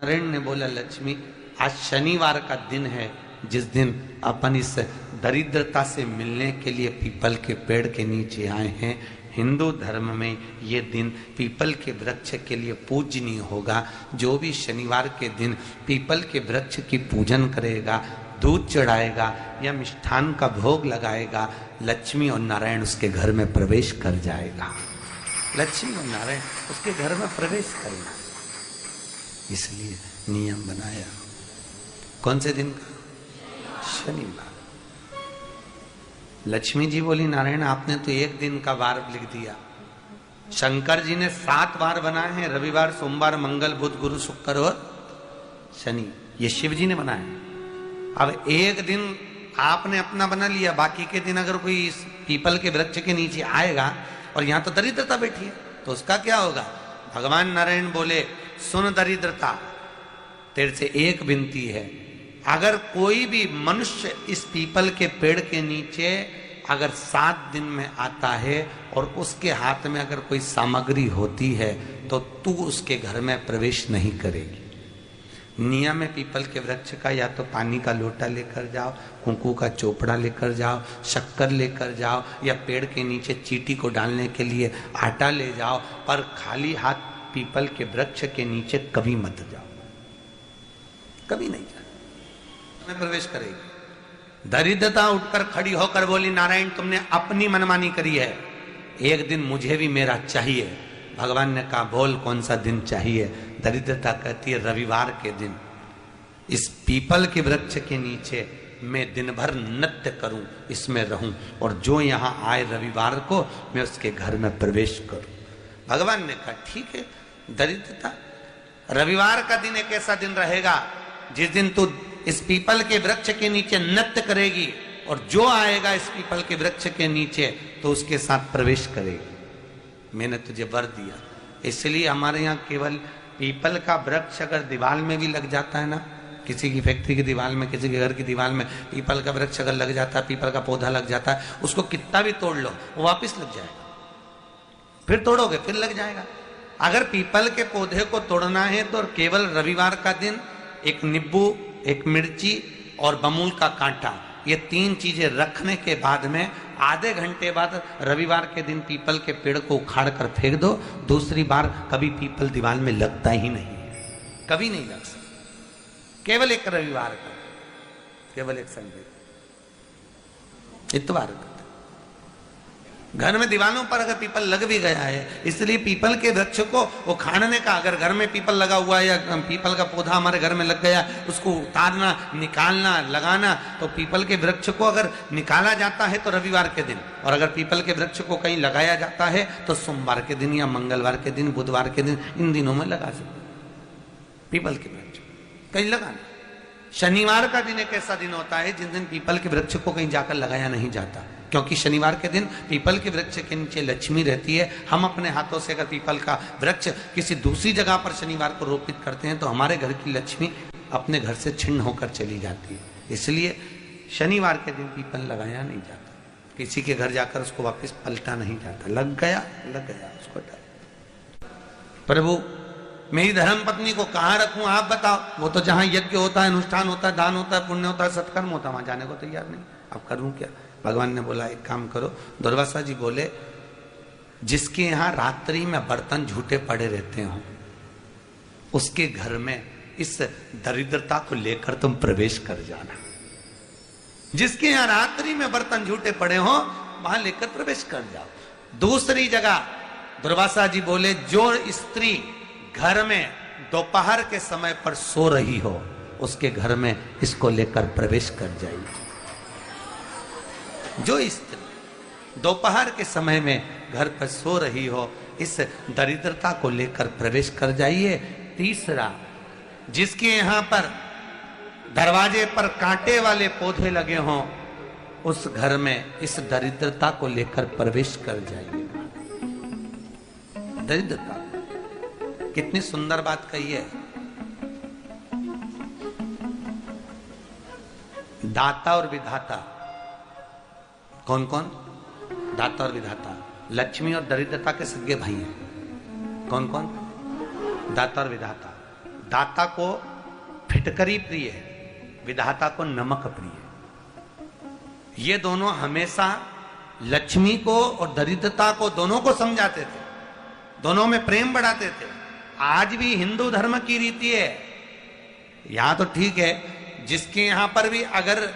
नारायण ने बोला, लक्ष्मी आज शनिवार का दिन है जिस दिन अपन इस दरिद्रता से मिलने के लिए पीपल के पेड़ के नीचे आए हैं। हिंदू धर्म में ये दिन पीपल के वृक्ष के लिए पूजनीय होगा। जो भी शनिवार के दिन पीपल के वृक्ष की पूजन करेगा, दूध चढ़ाएगा या मिष्ठान का भोग लगाएगा, लक्ष्मी और नारायण उसके घर में प्रवेश कर जाएगा। लक्ष्मी और नारायण उसके घर में प्रवेश करेगा। इसलिए नियम बनाया। कौन से दिन का? शनिवार। लक्ष्मी जी बोली, नारायण आपने तो एक दिन का वार लिख दिया। शंकर जी ने 7 वार बनाए हैं, रविवार, सोमवार, मंगल, बुध, गुरु, शुक्र और शनि। ये शिव जी ने बनाए। अब एक दिन आपने अपना बना लिया, बाकी के दिन अगर कोई इस पीपल के वृक्ष के नीचे आएगा और यहां तो दरिद्रता बैठी है तो उसका क्या होगा? भगवान नारायण बोले, सुन दरिद्रता, तेरे से एक विनती है, अगर कोई भी मनुष्य इस पीपल के पेड़ के नीचे अगर 7 दिन में आता है और उसके हाथ में अगर कोई सामग्री होती है तो तू उसके घर में प्रवेश नहीं करेगी। नियम है पीपल के वृक्ष का, या तो पानी का लोटा लेकर जाओ, कुंकू का चोपड़ा लेकर जाओ, शक्कर लेकर जाओ, या पेड़ के नीचे चींटी को डालने के लिए आटा ले जाओ, पर खाली हाथ पीपल के वृक्ष के नीचे कभी मत जाओ, कभी नहीं जाओ, में प्रवेश करेगी। दरिद्रता उठकर खड़ी होकर बोली, नारायण तुमने अपनी मनमानी करी है, एक दिन मुझे भी मेरा चाहिए। भगवान ने कहा, बोल कौन सा दिन चाहिए? दरिद्रता कहती है, रविवार के दिन इस पीपल के वृक्ष के नीचे मैं दिन भर नृत्य करूं, इसमें रहूं, और जो यहां आए रविवार को मैं उसके घर में प्रवेश करूं। भगवान ने कहा, ठीक है। दरिद्रता, रविवार का दिन एक ऐसा दिन रहेगा जिस दिन तू इस पीपल के वृक्ष के नीचे नृत्य करेगी और जो आएगा इस पीपल के वृक्ष के नीचे तो उसके साथ प्रवेश करेगी। मैंने तुझे वर दिया। इसलिए हमारे यहाँ केवल पीपल का वृक्ष अगर दीवार में भी लग जाता है ना, किसी की फैक्ट्री की दीवार में, किसी के घर की दीवार में पीपल का वृक्ष अगर लग जाता है, पीपल का पौधा लग जाता है, उसको कितना भी तोड़ लो वो वापस लग जाएगा। फिर तोड़ोगे फिर लग जाएगा। अगर पीपल के पौधे को तोड़ना है तो केवल रविवार का दिन एक नींबू, एक मिर्ची और बमूल का कांटा, ये 3 चीजें रखने के बाद में आधे घंटे बाद रविवार के दिन पीपल के पेड़ को उखाड़ कर फेंक दो। दूसरी बार कभी पीपल दीवार में लगता ही नहीं, कभी नहीं लग सकता। केवल एक रविवार का, केवल एक संडे, इतवार का। घर में दीवानों पर अगर पीपल लग भी गया है, इसलिए पीपल के वृक्ष को उखाड़ने का, अगर घर में पीपल लगा हुआ है या पीपल का पौधा हमारे घर में लग गया, उसको उतारना, निकालना, लगाना, तो पीपल के वृक्ष को अगर निकाला जाता है तो रविवार के दिन, और अगर पीपल के वृक्ष को कहीं लगाया जाता है तो सोमवार के दिन या मंगलवार के दिन, बुधवार के दिन, इन दिनों में लगा सकते पीपल के वृक्ष कहीं लगाना। शनिवार का दिन एक ऐसा दिन होता है जिस दिन पीपल के वृक्ष को कहीं जाकर लगाया नहीं जाता, क्योंकि शनिवार के दिन पीपल के वृक्ष के नीचे लक्ष्मी रहती है। हम अपने हाथों से अगर पीपल का वृक्ष किसी दूसरी जगह पर शनिवार को रोपित करते हैं तो हमारे घर की लक्ष्मी अपने घर से छिन्न होकर चली जाती है। इसलिए शनिवार के दिन पीपल लगाया नहीं जाता, किसी के घर जाकर उसको वापस पलटा नहीं जाता। लग गया उसको डाल। प्रभु मेरी धर्म पत्नी को कहाँ रखूं आप बताओ? वो तो जहां यज्ञ होता है, अनुष्ठान होता है, दान होता है, पुण्य होता है, सत्कर्म होता है, वहां जाने को तैयार नहीं। अब करूं क्या? भगवान ने बोला, एक काम करो। दुर्वासा जी बोले, जिसके यहां रात्रि में बर्तन झूठे पड़े रहते हो उसके घर में इस दरिद्रता को लेकर तुम प्रवेश कर जाना। जिसके यहां रात्रि में बर्तन झूठे पड़े हो वहां लेकर प्रवेश कर जाओ। दूसरी जगह दुर्वासा जी बोले, जो स्त्री घर में दोपहर के समय पर सो रही हो उसके घर में इसको लेकर प्रवेश कर जाइए। जो स्त्री दोपहर के समय में घर पर सो रही हो इस दरिद्रता को लेकर प्रवेश कर जाइए। तीसरा, जिसके यहां पर दरवाजे पर कांटे वाले पौधे लगे हों उस घर में इस दरिद्रता को लेकर प्रवेश कर जाइए। दरिद्रता, कितनी सुंदर बात कही है। दाता और विधाता, कौन कौन? दाता और विधाता। लक्ष्मी और दरिद्रता के सगे भाई हैं। कौन कौन? दाता और विधाता। दाता को फिटकरी प्रिय है, विधाता को नमक प्रिय है। ये दोनों हमेशा लक्ष्मी को और दरिद्रता को दोनों को समझाते थे, दोनों में प्रेम बढ़ाते थे। आज भी हिंदू धर्म की रीति है, यहां तो ठीक है, जिसके यहां पर भी अगर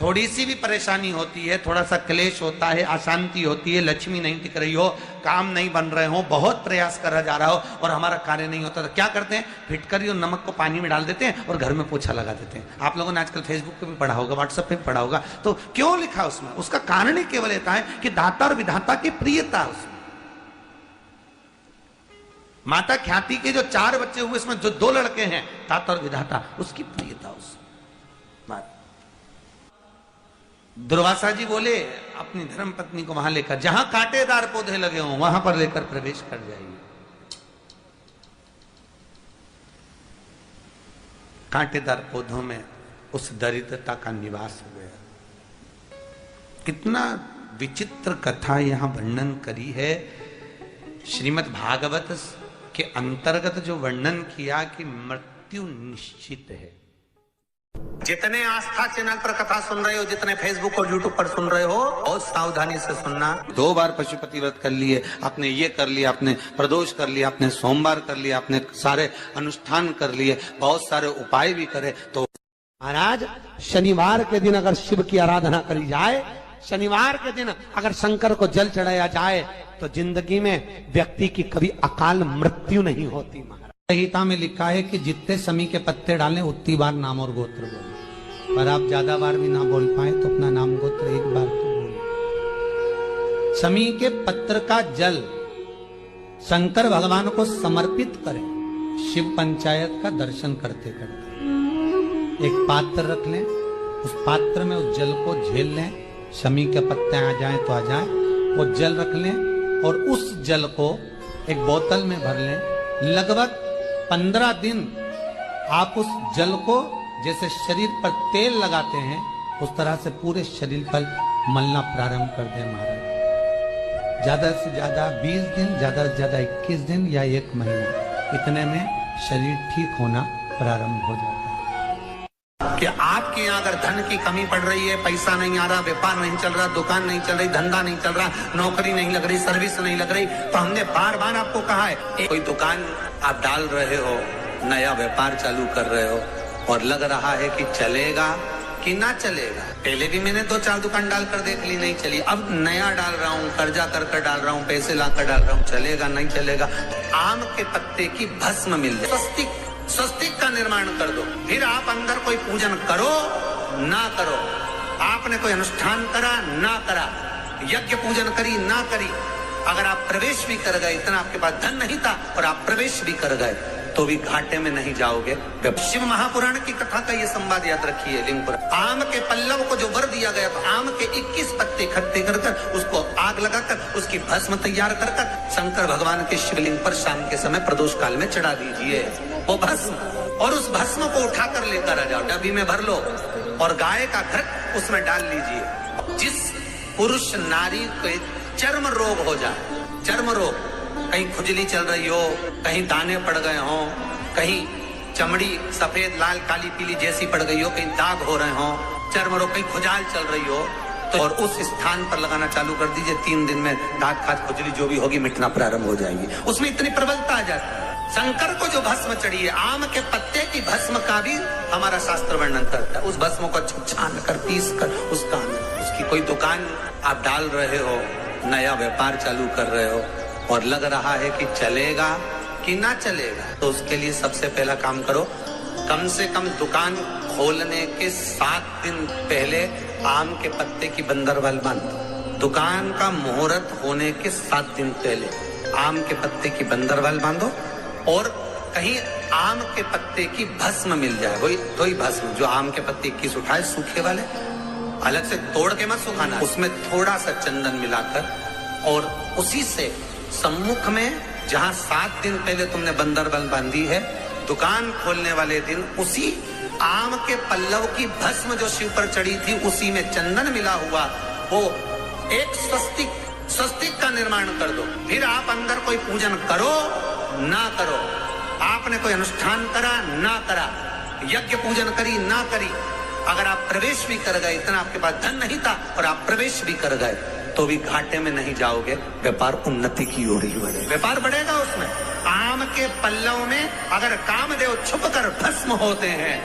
थोड़ी सी भी परेशानी होती है, थोड़ा सा क्लेश होता है, अशांति होती है, लक्ष्मी नहीं टिक रही हो, काम नहीं बन रहे हो, बहुत प्रयास करा जा रहा हो और हमारा कार्य नहीं होता, तो क्या करते हैं? फिटकरी और नमक को पानी में डाल देते हैं और घर में पोछा लगा देते हैं। आप लोगों ने आजकल फेसबुक पे भी पढ़ा होगा, व्हाट्सएप पे भी पढ़ा होगा। तो क्यों लिखा उसमें? उसका कारण ही केवल इतना है कि दाता और विधाता की प्रियता उसमें। माता ख्याति के जो 4 बच्चे हुए, इसमें जो 2 लड़के हैं, दाता और विधाता, उसकी प्रियता उसमें। दुर्वासा जी बोले अपनी धर्म पत्नी को वहां लेकर, जहां कांटेदार पौधे लगे हों वहां पर लेकर प्रवेश कर जाइए। कांटेदार पौधों में उस दरिद्रता का निवास हो गया। कितना विचित्र कथा यहां वर्णन करी है। श्रीमद् भागवत के अंतर्गत जो वर्णन किया कि मृत्यु निश्चित है। जितने आस्था चैनल पर कथा सुन रहे हो, जितने फेसबुक और यूट्यूब पर सुन रहे हो, बहुत सावधानी से सुनना। 2 बार पशुपति व्रत कर लिए, आपने ये कर लिया, आपने प्रदोष कर लिया, आपने सोमवार कर लिया, आपने सारे अनुष्ठान कर लिए, बहुत सारे उपाय भी करे, तो महाराज शनिवार के दिन अगर शिव की आराधना करी जाए, शनिवार के दिन अगर शंकर को जल चढ़ाया जाए, तो जिंदगी में व्यक्ति की कभी अकाल मृत्यु नहीं होती। महाराज संहिता में लिखा है कि जितने समी के पत्ते डालें उतनी बार नाम और गोत्र बोले, पर आप ज्यादा बार भी ना बोल पाए तो अपना नाम गोत्र एक बार तो बोले। समी के पत्र का जल शंकर भगवान को समर्पित करें, शिव पंचायत का दर्शन करते करते। एक पात्र रख लें, उस पात्र में उस जल को झेल लें, शमी के पत्ते आ जाएं तो आ जाएं, वो जल रख लें और उस जल को एक बोतल में भर लें। लगभग 15 दिन आप उस जल को जैसे शरीर पर तेल लगाते हैं उस तरह से पूरे शरीर पर मलना प्रारंभ कर दें। महाराज ज्यादा से ज्यादा 20 दिन, ज्यादा से ज्यादा 21 दिन या 1 महीना, इतने में शरीर ठीक होना प्रारंभ हो जाता है। कि आपके यहाँ अगर धन की कमी पड़ रही है, पैसा नहीं आ रहा, व्यापार नहीं चल रहा, दुकान नहीं चल रही, धंधा नहीं चल रहा, नौकरी नहीं लग रही, सर्विस नहीं लग रही, तो हमने बार बार आपको कहा है, कोई दुकान आप डाल रहे हो, नया व्यापार चालू कर रहे हो और लग रहा है कि चलेगा कि ना चलेगा। पहले भी मैंने 2-4 दुकान डालकर देख ली, नहीं चली, अब नया डाल रहा हूँ, कर्जा कर डाल रहा हूँ, पैसे लाकर डाल रहा हूँ, चलेगा नहीं चलेगा। तो आम के पत्ते की भस्म मिल जाए, स्वस्तिक का निर्माण कर दो। फिर आप अंदर कोई पूजन करो ना करो, आपने कोई अनुष्ठान करा ना करा, यज्ञ पूजन करी ना करी, अगर आप प्रवेश भी कर गए, इतना आपके पास धन नहीं था और आप प्रवेश भी कर गए, तो भी घाटे में नहीं जाओगे। शिव महापुराण की कथा का ये संवाद याद रखिए। लिंगपुर आम के पल्लव को जो वर दिया गया, तो आम के 21 पत्ते इकट्ठे कर उसको आग लगाकर उसकी भस्म तैयार कर शंकर भगवान के शिवलिंग पर शाम के समय प्रदोष काल में चढ़ा दीजिए वो भस्म, और उस भस्म को उठाकर लेकर आ जाओ, डब्बी में भर लो और गाय का घृत उसमें डाल लीजिए। जिस पुरुष नारी को चर्म रोग हो जाए, चर्म रोग, कहीं खुजली चल रही हो, कहीं दाने पड़ गए हो, कहीं चमड़ी सफेद लाल काली पीली जैसी पड़ गई हो, कहीं दाग हो रहे हो, चर्म रोग, कहीं खुजाल चल रही हो, तो और उस स्थान पर लगाना चालू कर दीजिए। 3 दिन में दाग खाद खुजली जो भी होगी मिटना प्रारंभ हो जाएगी। उसमें इतनी प्रबलता आ जाती है। शंकर को जो भस्म चढ़ी है, आम के पत्ते की भस्म का भी हमारा शास्त्र वर्णन करता है। उस भस्म को छान कर पीस कर उसकी कोई दुकान आप डाल रहे हो, नया व्यापार चालू कर रहे हो और लग रहा है कि चलेगा कि ना चलेगा, तो उसके लिए सबसे पहला काम करो, कम से कम दुकान खोलने के 7 दिन पहले आम के पत्ते की बंदरवाल बांधो। दुकान का मुहूर्त होने के 7 दिन पहले आम के पत्ते की बंदरवाल बांधो और कहीं आम के पत्ते की भस्म मिल जाए, वही भस्म जो आम के पत्ते 21 उठाए सूखे वाले, अलग से तोड़ के मत सुखाना, उसमें थोड़ा सा चंदन मिलाकर और उसी से सम्मुख में जहां 7 दिन पहले तुमने बंदरवाल बांधी है, दुकान खोलने वाले दिन उसी आम के पल्लव की भस्म जो शिव पर चढ़ी थी उसी में चंदन मिला हुआ वो एक स्वस्तिक का निर्माण कर दो। फिर आप अंदर कोई पूजन करो ना करो, आप आपने कोई अनुष्ठान करा ना करा, यज्ञ पूजन करी ना करी, अगर आप प्रवेश भी कर गए, इतना आपके पास धन नहीं था और आप प्रवेश भी कर गए, तो भी घाटे में नहीं जाओगे। व्यापार उन्नति की ओर ही बढ़ेगा, व्यापार बढ़ेगा उसमें। आम के पल्लव में अगर कामदेव छुप कर भस्म होते हैं,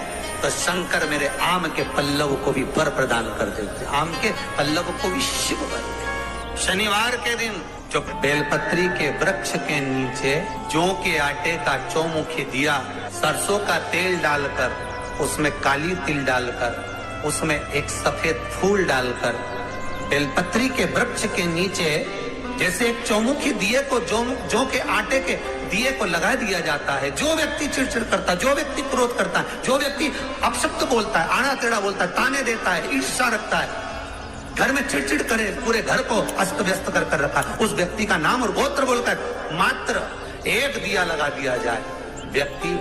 तो शंकर मेरे आम के पल्लव को भी वर प्रदान कर देते, आम के पल्लव को भी शिव वर। शनिवार के दिन जो बेलपत्री के वृक्ष के नीचे जौ के आटे का चौमुखी दिया, सरसों का तेल डालकर, उसमें काली तिल डालकर, उसमें एक सफेद फूल डालकर, बेलपत्री के वृक्ष के नीचे जैसे एक चौमुखी दिए को जौ के आटे के दिए को लगा दिया जाता है। जो व्यक्ति चिड़चिड़ करता है, जो व्यक्ति क्रोध करता है, जो व्यक्ति अपशब्द बोलता है, आड़ा टेढ़ा बोलता है, ताने देता है, ईर्ष्या रखता है, घर में चिड़चिड़ करे, पूरे घर को अस्त व्यस्त कर रखा, उस व्यक्ति का नाम और गोत्र बोलकर मात्र एक दिया लगा दिया जाए, व्यक्ति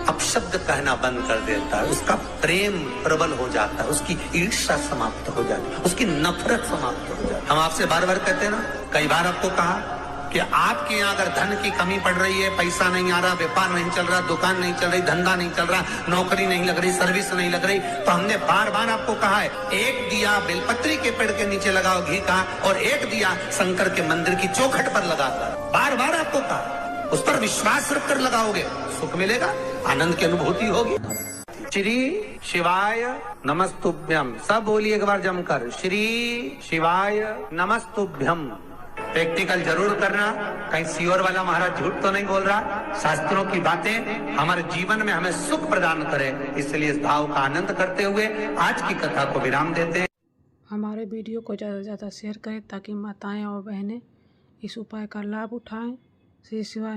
अपशब्द कहना बंद कर देता है, उसका प्रेम प्रबल हो जाता है, उसकी ईर्ष्या समाप्त हो जाती है, उसकी नफरत समाप्त हो जाती है। हम आपसे बार बार कहते हैं ना, कई बार आपको कहा कि आपके यहाँ अगर धन की कमी पड़ रही है, पैसा नहीं आ रहा, व्यापार नहीं चल रहा, दुकान नहीं चल रही, धंधा नहीं चल रहा, नौकरी नहीं लग रही, सर्विस नहीं लग रही, तो हमने बार बार आपको कहा है, एक दिया बेलपत्री के पेड़ के नीचे लगाओ घी का, और एक दिया शंकर के मंदिर की चौखट पर लगाकर, बार बार आपको कहा, उस पर विश्वास रखकर लगाओगे, सुख मिलेगा, आनंद की अनुभूति होगी। श्री शिवाय नमस्तुभ्यम, सब बोलिए एक बार जमकर, श्री शिवाय नमस्तुभ्यम। प्रैक्टिकल जरूर करना, कहीं सियोर वाला महाराज झूठ तो नहीं बोल रहा, शास्त्रों की बातें हमारे जीवन में हमें सुख प्रदान करे, इसलिए इस भाव का आनंद करते हुए आज की कथा को विराम देते हैं। हमारे वीडियो को ज़्यादा से ज़्यादा शेयर करें ताकि माताएं और बहनें इस उपाय का लाभ उठाएं। श्री शिवाय।